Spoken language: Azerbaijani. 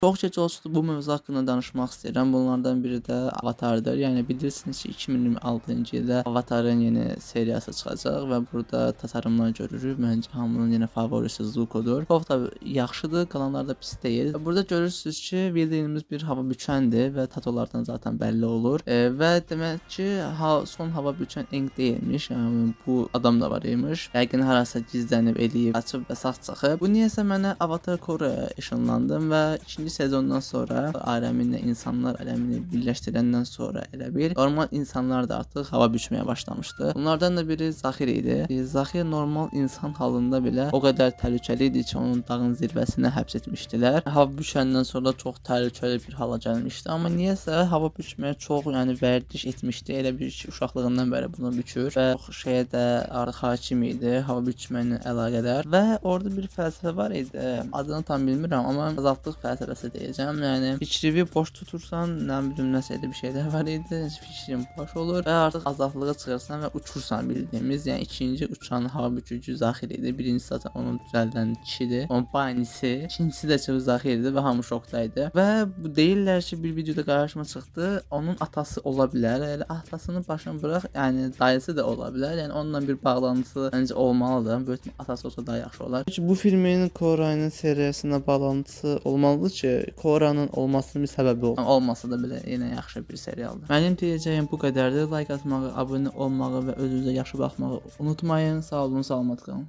Çox gec olsa bu mövzu haqqında danışmaq istəyirəm. Bunlardan biri də Avatardır. Yəni bilirsiniz ki, 2026-cı ildə Avatarın yeni seriyası çıxacaq və burada tasarımlar görürük. Məncə hamının yenə favorisi Zukodur. Çox da yaxşıdır, qalanlar da pis deyil. Burada görürsüz ki, bildiyimiz bir hava bükəndir və tatolardan zaten bəlli olur. Və demək ki, son hava bükən Aang deyilmiş. Yəni bu adam da var imiş. Yəqin harasa gizlənib eləyib, açıb və sağ çıxıb. Bu niyəsə mənə Avatar Koraya ışınlandım və ikinci sezondan sonra aləminlə insanlar aləmini birləşdirəndən sonra elə bil normal insanlar da artıq hava bükməyə başlamışdı. Bunlardan da biri Zaxir idi. Zaxir normal insan halında belə o qədər təhlükəli idi ki, onun dağın zirvəsinə həbs etmişdilər. Hava bükəndən sonra çox təhlükəli bir hala gəlmişdi. Amma niyəsə hava bükməyə çox, yəni vərdiş etmişdi. Elə bir ki, uşaqlığından bəri bunu bükür və şeyə də artıq hakim idi, hava bükməklə əlaqədar və orada bir fəlsəfə var idi. Adını tam bilmirəm, amma azadlıq fəlsəfəsi deyəcəm. Yəni fikrini boş tutursan, nə bilim nəsə elə bir şeylər var idi. Fikrin boş olur və artıq azadlığa çıxırsan və uçursan bildiyimiz. Yəni ikinci uçan hava bükücü Zaxir idi. Birincisi zaten onun düzəldən kişidir. Onun banisi. İkincisi də çox Zaxir idi və hamı şokdaydı. Və bu deyirlər ki, bir videoda qarşıma çıxdı. Onun atası ola bilər. Elə atasını başına bıraq, yəni dayısı da ola bilər. Yəni onunla bir bağlantısı məncə olmalıdır. Böyük atası olsa daha yaxşı olar. Çünki bu filmin Korayın seriyasına bağlantısı olmalıdır ki, Koranın olmasının bir səbəbi olur. Olmasa da belə yenə yaxşı bir serialdır. Mənim deyəcəyim bu qədərdir. Like atmağı, abunə olmağı və özünüzə yaxşı baxmağı unutmayın. Sağ olun, salamat qalın.